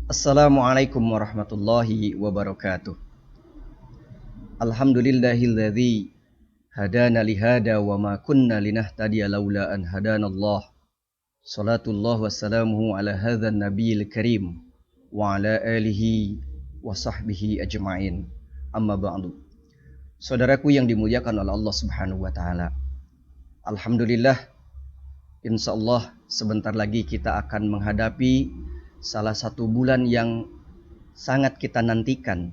Assalamualaikum warahmatullahi wabarakatuh. Alhamdulillahilladzi hadana lihada wa ma kunna linahtadiya laula an hadanallah. Salatullah wassalamuhu ala hadzal nabiyil karim wa ala alihi wa sahbihi ajma'in. Amma ba'du. Saudaraku yang dimuliakan oleh Allah Subhanahu wa taala. Alhamdulillah, insyaallah sebentar lagi kita akan menghadapi salah satu bulan yang sangat kita nantikan,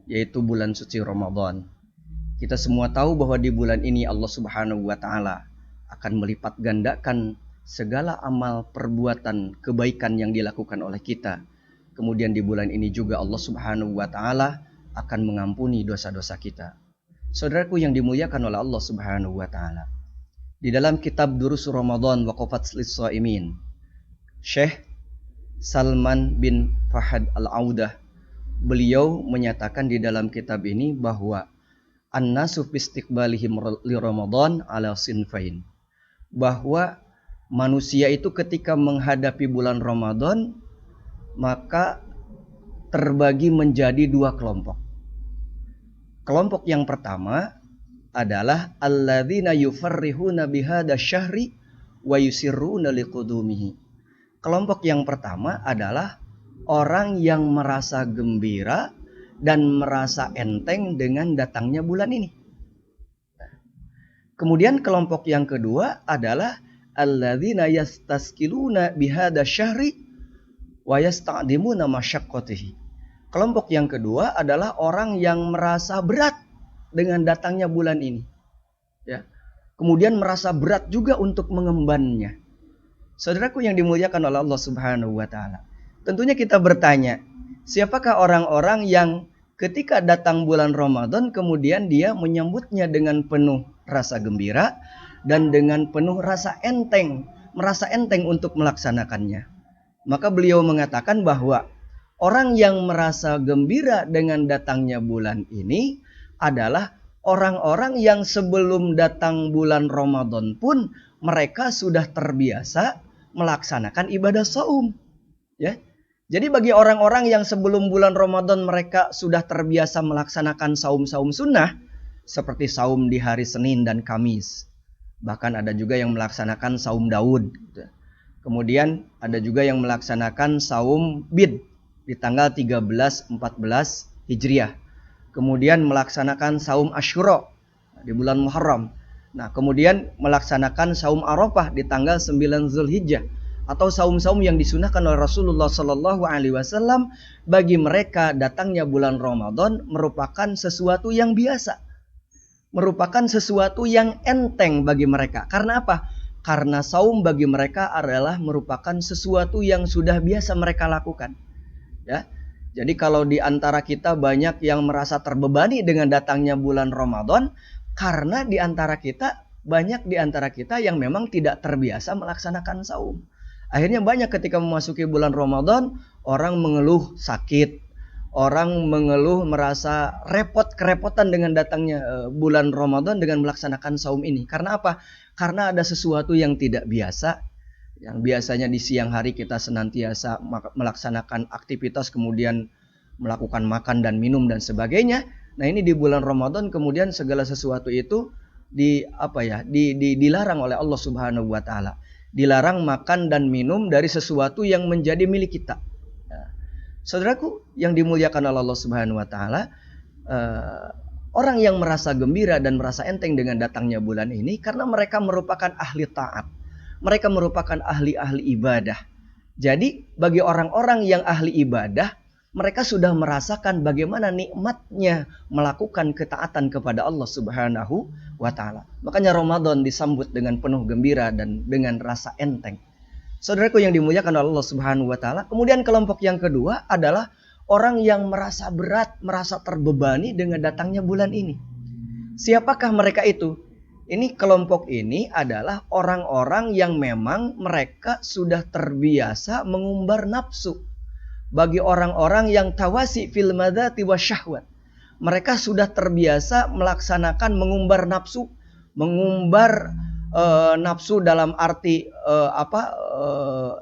yaitu bulan suci Ramadan. Kita semua tahu bahwa di bulan ini Allah Subhanahu wa taala akan melipat gandakan segala amal perbuatan kebaikan yang dilakukan oleh kita. Kemudian di bulan ini juga Allah Subhanahu wa taala akan mengampuni dosa-dosa kita. Saudaraku yang dimuliakan oleh Allah Subhanahu wa taala. Di dalam kitab Durus Ramadan Waqafat lis-Shaimin, Syekh Salman bin Fahad Al-Audah, beliau menyatakan di dalam kitab ini bahwa an-nasu fi istiqbalihim li Ramadan ala sinfain, bahwa manusia itu ketika menghadapi bulan Ramadan maka terbagi menjadi dua kelompok. Kelompok yang pertama adalah alladzina yufarrihuna bihadza syahri wa yusirruna liqudumihi. Kelompok yang pertama adalah orang yang merasa gembira dan merasa enteng dengan datangnya bulan ini. Kemudian kelompok yang kedua adalah alladzina yastaskiluna bihadza syahri wa yasta'dimuna masyaqqatihi. Kelompok yang kedua adalah orang yang merasa berat dengan datangnya bulan ini. Ya. Kemudian merasa berat juga untuk mengembannya. Saudaraku yang dimuliakan oleh Allah Subhanahu wa taala. Tentunya kita bertanya, siapakah orang-orang yang ketika datang bulan Ramadan kemudian dia menyambutnya dengan penuh rasa gembira dan dengan penuh rasa enteng, merasa enteng untuk melaksanakannya. Maka beliau mengatakan bahwa orang yang merasa gembira dengan datangnya bulan ini adalah orang-orang yang sebelum datang bulan Ramadan pun mereka sudah terbiasa melaksanakan ibadah saum. Ya. Jadi bagi orang-orang yang sebelum bulan Ramadan mereka sudah terbiasa melaksanakan saum-saum sunnah, seperti saum di hari Senin dan Kamis. Bahkan ada juga yang melaksanakan saum Daud. Kemudian ada juga yang melaksanakan saum Bid di tanggal 13-14 Hijriah. Kemudian melaksanakan saum Asyura di bulan Muharram. Nah, kemudian melaksanakan saum Arafah di tanggal 9 Zulhijjah, atau saum-saum yang disunahkan oleh Rasulullah Sallallahu Alaihi Wasallam. Bagi mereka datangnya bulan Ramadan merupakan sesuatu yang biasa, merupakan sesuatu yang enteng bagi mereka. Karena apa? Karena saum bagi mereka adalah merupakan sesuatu yang sudah biasa mereka lakukan. Ya. Jadi kalau di antara kita banyak yang merasa terbebani dengan datangnya bulan Ramadan, karena banyak di antara kita yang memang tidak terbiasa melaksanakan saum. Akhirnya banyak ketika memasuki bulan Ramadan, orang mengeluh sakit, orang mengeluh merasa kerepotan dengan datangnya bulan Ramadan dengan melaksanakan saum ini. Karena apa? Karena ada sesuatu yang tidak biasa. Yang biasanya di siang hari kita senantiasa melaksanakan aktivitas, kemudian melakukan makan dan minum dan sebagainya. Nah, ini di bulan Ramadan kemudian segala sesuatu itu dilarang oleh Allah Subhanahu wa taala. Dilarang makan dan minum dari sesuatu yang menjadi milik kita. Nah, saudaraku yang dimuliakan oleh Allah Subhanahu wa taala, orang yang merasa gembira dan merasa enteng dengan datangnya bulan ini karena mereka merupakan ahli taat. Mereka merupakan ahli-ahli ibadah. Jadi bagi orang-orang yang ahli ibadah, mereka sudah merasakan bagaimana nikmatnya melakukan ketaatan kepada Allah Subhanahu wa taala. Makanya Ramadan disambut dengan penuh gembira dan dengan rasa enteng. Saudaraku yang dimuliakan Allah Subhanahu wa taala, kemudian kelompok yang kedua adalah orang yang merasa berat, merasa terbebani dengan datangnya bulan ini. Siapakah mereka itu? Ini kelompok ini adalah orang-orang yang memang mereka sudah terbiasa mengumbar nafsu. Bagi orang-orang yang tawasi fil madzati wasyahwat, mereka sudah terbiasa melaksanakan mengumbar nafsu, mengumbar nafsu dalam arti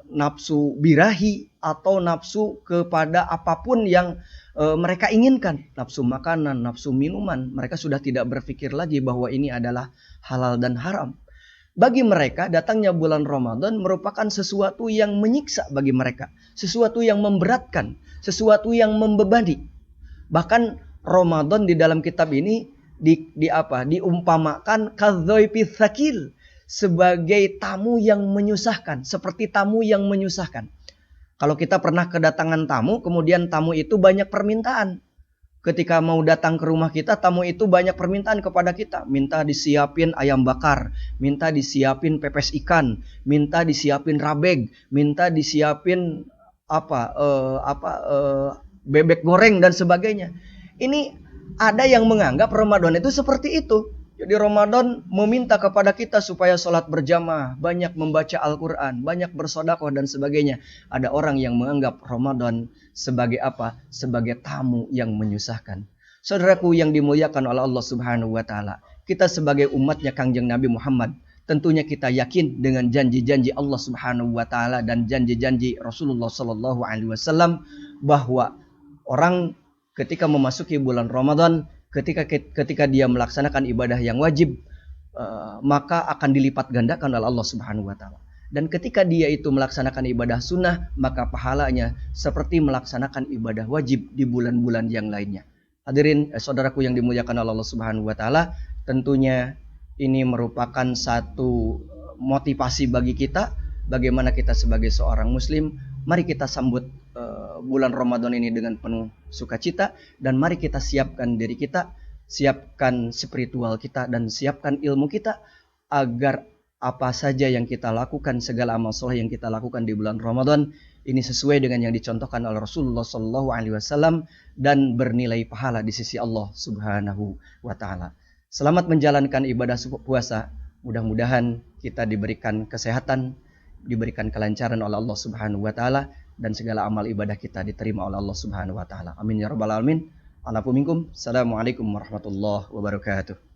nafsu birahi atau nafsu kepada apapun yang mereka inginkan, nafsu makanan, nafsu minuman. Mereka sudah tidak berpikir lagi bahwa ini adalah halal dan haram. Bagi mereka datangnya bulan Ramadan merupakan sesuatu yang menyiksa bagi mereka, sesuatu yang memberatkan, sesuatu yang membebani. Bahkan Ramadan di dalam kitab ini diumpamakan kadzaifis sakil, sebagai tamu yang menyusahkan, seperti tamu yang menyusahkan. Kalau kita pernah kedatangan tamu, kemudian tamu itu banyak permintaan. Ketika mau datang ke rumah kita, tamu itu banyak permintaan kepada kita. Minta disiapin ayam bakar, minta disiapin pepes ikan, minta disiapin rabeg, minta disiapin bebek goreng dan sebagainya. Ini ada yang menganggap Ramadan itu seperti itu. Jadi Ramadan meminta kepada kita supaya sholat berjamaah, banyak membaca Al-Quran, banyak bersedekah dan sebagainya. Ada orang yang menganggap Ramadan sebagai apa? Sebagai tamu yang menyusahkan. Saudaraku yang dimuliakan oleh Allah Subhanahu wa Ta'ala, kita sebagai umatnya Kangjeng Nabi Muhammad, tentunya kita yakin dengan janji-janji Allah Subhanahu wa Ta'ala dan janji-janji Rasulullah Sallallahu Alaihi Wasallam bahwa orang ketika memasuki bulan Ramadan, ketika dia melaksanakan ibadah yang wajib, maka akan dilipat gandakan oleh Allah Subhanahu wa Ta'ala. Dan ketika dia itu melaksanakan ibadah sunnah, maka pahalanya seperti melaksanakan ibadah wajib di bulan-bulan yang lainnya. Hadirin saudaraku yang dimuliakan oleh Allah Subhanahu wa Ta'ala, tentunya ini merupakan satu motivasi bagi kita, bagaimana kita sebagai seorang muslim, mari kita sambut bulan Ramadan ini dengan penuh sukacita, dan mari kita siapkan diri kita, siapkan spiritual kita, dan siapkan ilmu kita agar apa saja yang kita lakukan, segala amal soleh yang kita lakukan di bulan Ramadan ini sesuai dengan yang dicontohkan oleh Rasulullah Sallallahu Alaihi Wasallam dan bernilai pahala di sisi Allah Subhanahu wa Ta'ala. Selamat menjalankan ibadah puasa. Mudah-mudahan kita diberikan kesehatan, diberikan kelancaran oleh Allah Subhanahu wa Ta'ala, dan segala amal ibadah kita diterima oleh Allah Subhanahu wa Ta'ala. Amin ya rabbal alamin. Assalamualaikum warahmatullahi wabarakatuh.